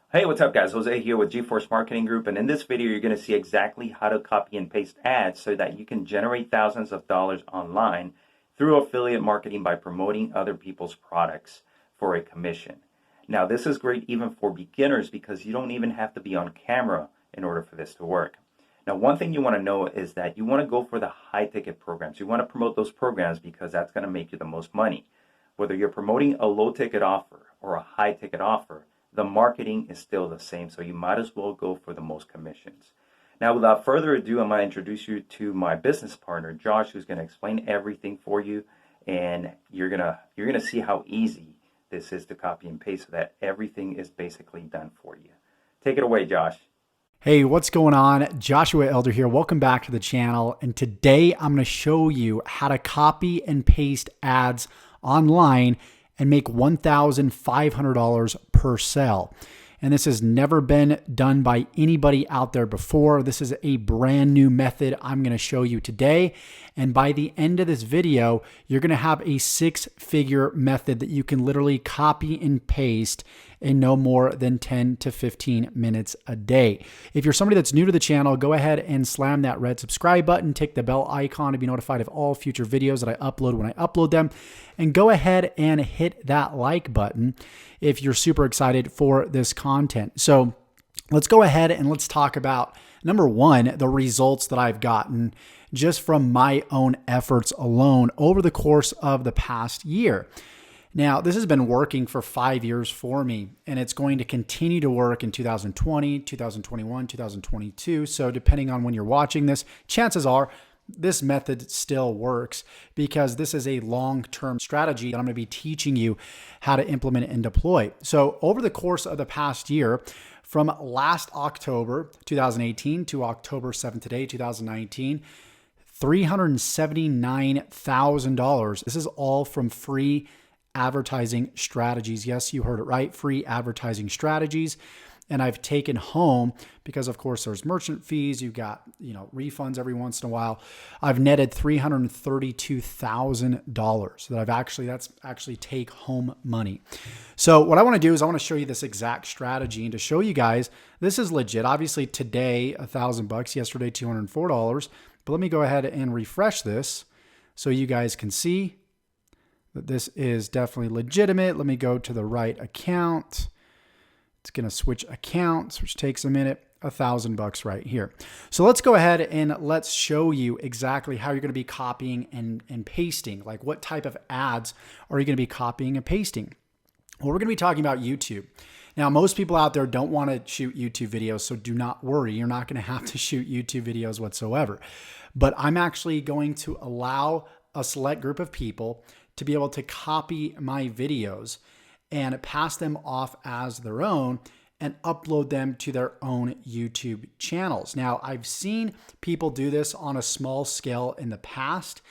Hey, what's up, guys? Jose here with GeForce Marketing Group, and in this video, you're going to see exactly how to copy and paste ads so that you can generate thousands of dollars online through affiliate marketing by promoting other people's products for a commission. Now, this is great even for beginners because you don't even have to be on camera in order for this to work. Now, one thing you want to know is that you want to go for the high-ticket programs. You want to promote those programs because that's going to make you the most money. Whether you're promoting a low-ticket offer or a high-ticket offer, the marketing is still the same, so you might as well go for the most commissions. Now, without further ado, I'm going to introduce you to my business partner, Josh, who's going to explain everything for you, and you're gonna see how easy this is to copy and paste so that everything is basically done for you. Take it away, Josh. Hey, what's going on? Joshua Elder here. Welcome back to the channel. And today I'm going to show you how to copy and paste ads online and make $1,500 per sale. And this has never been done by anybody out there before. This is a brand new method I'm going to show you today. And by the end of this video, you're going to have a six-figure method that you can literally copy and paste in no more than 10 to 15 minutes a day. If you're somebody that's new to the channel, go ahead and slam that red subscribe button, tick the bell icon to be notified of all future videos that I upload when I upload them, and go ahead and hit that like button if you're super excited for this content. So let's go ahead and let's talk about, number one, the results that I've gotten just from my own efforts alone over the course of the past year. Now, this has been working for 5 years for me, and it's going to continue to work in 2020, 2021, 2022. So depending on when you're watching this, chances are this method still works because this is a long-term strategy that I'm going to be teaching you how to implement and deploy. So over the course of the past year, from last October 2018 to October 7th today, 2019, $379,000. This is all from free advertising strategies. Yes, you heard it right. Free advertising strategies. And I've taken home, because of course there's merchant fees, you've got, refunds every once in a while. I've netted $332,000 that's actually take home money. So what I want to do is I want to show you this exact strategy and to show you guys this is legit. Obviously today, $1,000, yesterday, $204. But let me go ahead and refresh this so you guys can see that this is definitely legitimate. Let me go to the right account. It's going to switch accounts, which takes a minute. $1,000 right here. So let's go ahead and let's show you exactly how you're going to be copying and pasting. Like what type of ads are you going to be copying and pasting? Well, we're going to be talking about YouTube. Now, most people out there don't want to shoot YouTube videos, so do not worry. You're not going to have to shoot YouTube videos whatsoever. But I'm actually going to allow a select group of people to be able to copy my videos and pass them off as their own and upload them to their own YouTube channels. Now, I've seen people do this on a small scale in the past,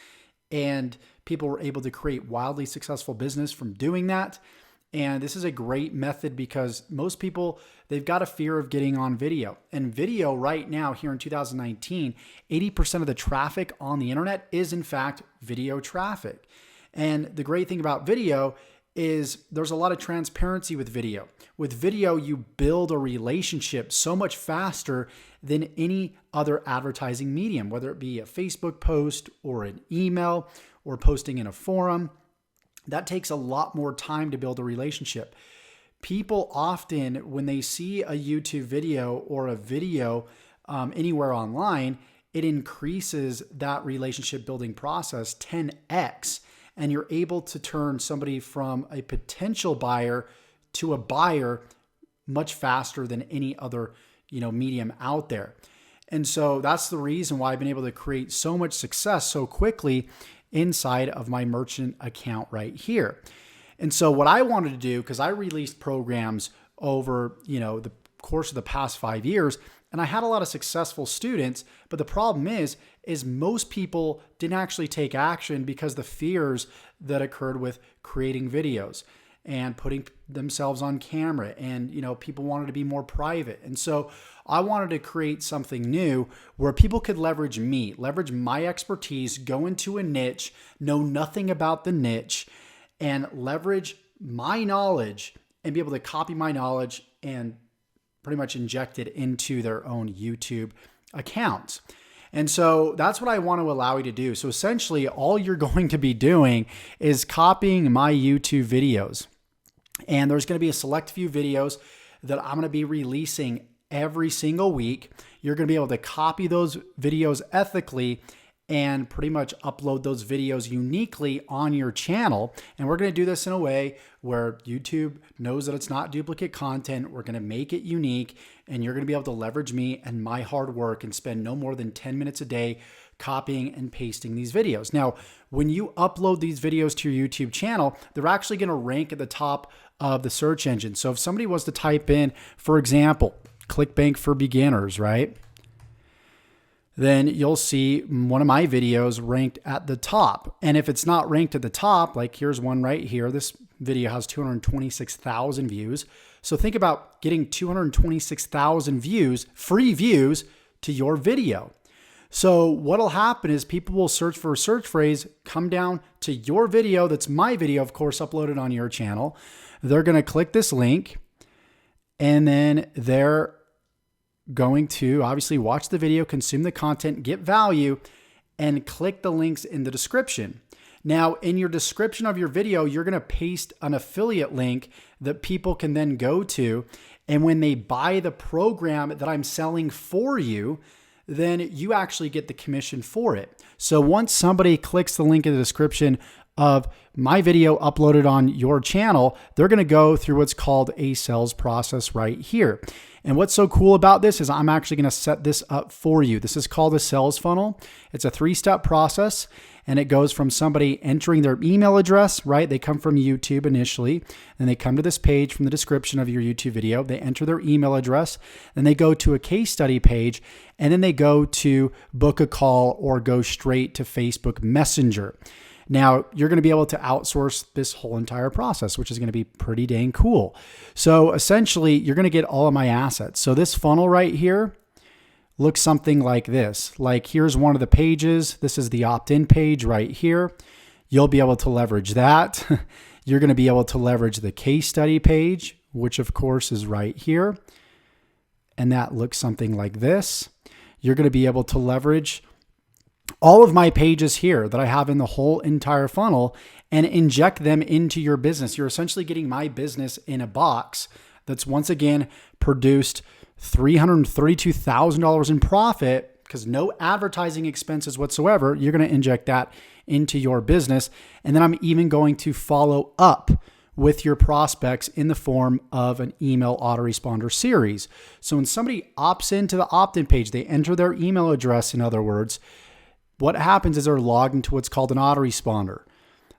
and people were able to create wildly successful business from doing that. And this is a great method because most people, they've got a fear of getting on video. And video right now here in 2019, 80% of the traffic on the internet is in fact video traffic. And the great thing about video is there's a lot of transparency with video. With video, you build a relationship so much faster than any other advertising medium, whether it be a Facebook post or an email or posting in a forum. That takes a lot more time to build a relationship. People often, when they see a YouTube video or a video anywhere online, it increases that relationship building process 10x. And you're able to turn somebody from a potential buyer to a buyer much faster than any other, medium out there. And so that's the reason why I've been able to create so much success so quickly inside of my merchant account right here. And so what I wanted to do, because I released programs over, the course of the past 5 years, and I had a lot of successful students, but the problem is most people didn't actually take action because the fears that occurred with creating videos and putting themselves on camera, and people wanted to be more private. And so I wanted to create something new where people could leverage me, leverage my expertise, go into a niche, know nothing about the niche, and leverage my knowledge and be able to copy my knowledge and pretty much injected into their own YouTube accounts. And so that's what I want to allow you to do. So essentially, all you're going to be doing is copying my YouTube videos. And there's going to be a select few videos that I'm going to be releasing every single week. You're going to be able to copy those videos ethically and pretty much upload those videos uniquely on your channel. And we're going to do this in a way where YouTube knows that it's not duplicate content. We're going to make it unique, and you're going to be able to leverage me and my hard work and spend no more than 10 minutes a day copying and pasting these videos. Now, when you upload these videos to your YouTube channel, they're actually going to rank at the top of the search engine. So if somebody was to type in, for example, ClickBank for beginners, right? Then you'll see one of my videos ranked at the top. And if it's not ranked at the top, like here's one right here, this video has 226,000 views. So think about getting 226,000 views, free views to your video. So what'll happen is people will search for a search phrase, come down to your video, that's my video, of course, uploaded on your channel. They're going to click this link, and then they're going to obviously watch the video, consume the content, get value, and click the links in the description. Now, in your description of your video, you're going to paste an affiliate link that people can then go to. And when they buy the program that I'm selling for you, then you actually get the commission for it. So once somebody clicks the link in the description of my video uploaded on your channel, they're going to go through what's called a sales process right here. And what's so cool about this is I'm actually going to set this up for you. This is called a sales funnel. It's a 3-step process, and it goes from somebody entering their email address, right? They come from YouTube initially, and they come to this page from the description of your YouTube video. They enter their email address, then they go to a case study page, and then they go to book a call or go straight to Facebook Messenger. Now, you're going to be able to outsource this whole entire process, which is going to be pretty dang cool. So essentially, you're going to get all of my assets. So this funnel right here looks something like this. Like here's one of the pages. This is the opt-in page right here. You'll be able to leverage that. You're going to be able to leverage the case study page, which of course is right here. And that looks something like this. You're going to be able to leverage all of my pages here that I have in the whole entire funnel and inject them into your business. You're essentially getting my business in a box that's once again produced $332,000 in profit because no advertising expenses whatsoever. You're going to inject that into your business. And then I'm even going to follow up with your prospects in the form of an email autoresponder series. So when somebody opts into the opt-in page, they enter their email address, in other words, what happens is they're logged into what's called an autoresponder.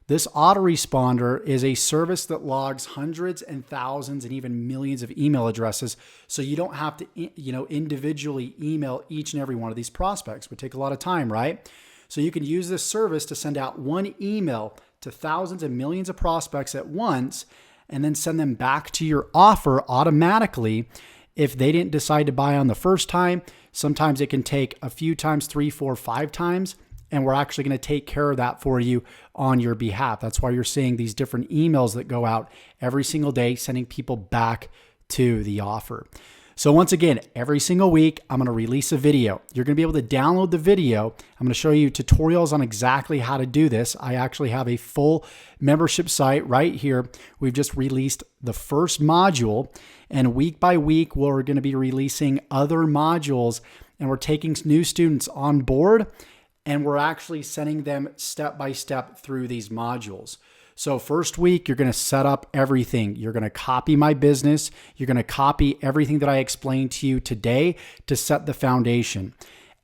This autoresponder is a service that logs hundreds and thousands and even millions of email addresses. So you don't have to, individually email each and every one of these prospects. It would take a lot of time, right? So you can use this service to send out one email to thousands and millions of prospects at once, and then send them back to your offer automatically. If they didn't decide to buy on the first time, sometimes it can take a few times, 3, 4, 5 times, and we're actually going to take care of that for you on your behalf. That's why you're seeing these different emails that go out every single day, sending people back to the offer. So once again, every single week, I'm going to release a video. You're going to be able to download the video. I'm going to show you tutorials on exactly how to do this. I actually have a full membership site right here. We've just released the first module, and week by week, we're going to be releasing other modules, and we're taking new students on board, and we're actually sending them step by step through these modules. So first week, you're going to set up everything. You're going to copy my business. You're going to copy everything that I explained to you today to set the foundation.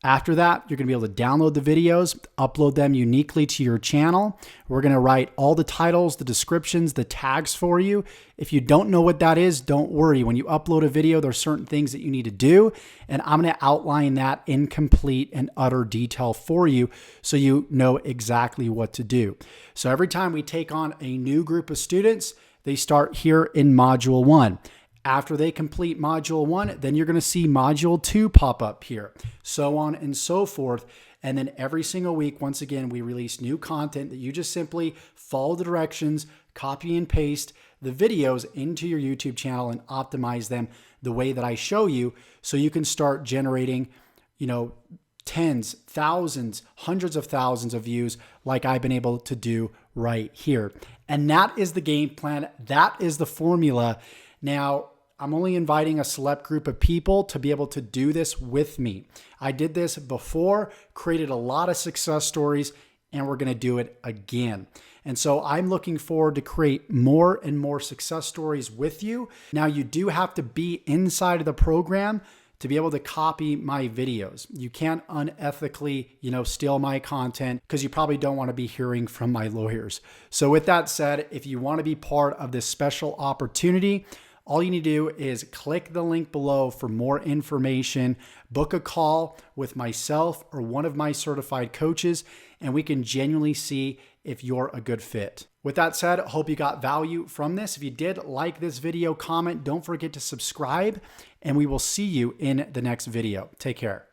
After that, you're going to be able to download the videos, upload them uniquely to your channel. We're going to write all the titles, the descriptions, the tags for you. If you don't know what that is, don't worry. When you upload a video, there's certain things that you need to do, and I'm going to outline that in complete and utter detail for you so you know exactly what to do. So every time we take on a new group of students, they start here in Module 1. After they complete Module 1, then you're going to see Module 2 pop up here, so on and so forth. And then every single week, once again, we release new content that you just simply follow the directions, copy and paste the videos into your YouTube channel and optimize them the way that I show you, so you can start generating, tens, thousands, hundreds of thousands of views like I've been able to do right here. And that is the game plan. That is the formula. Now, I'm only inviting a select group of people to be able to do this with me. I did this before, created a lot of success stories, and we're going to do it again. And so I'm looking forward to create more and more success stories with you. Now, you do have to be inside of the program to be able to copy my videos. You can't unethically, steal my content, because you probably don't want to be hearing from my lawyers. So with that said, if you want to be part of this special opportunity, all you need to do is click the link below for more information, book a call with myself or one of my certified coaches, and we can genuinely see if you're a good fit. With that said, I hope you got value from this. If you did like this video, comment, don't forget to subscribe, and we will see you in the next video. Take care.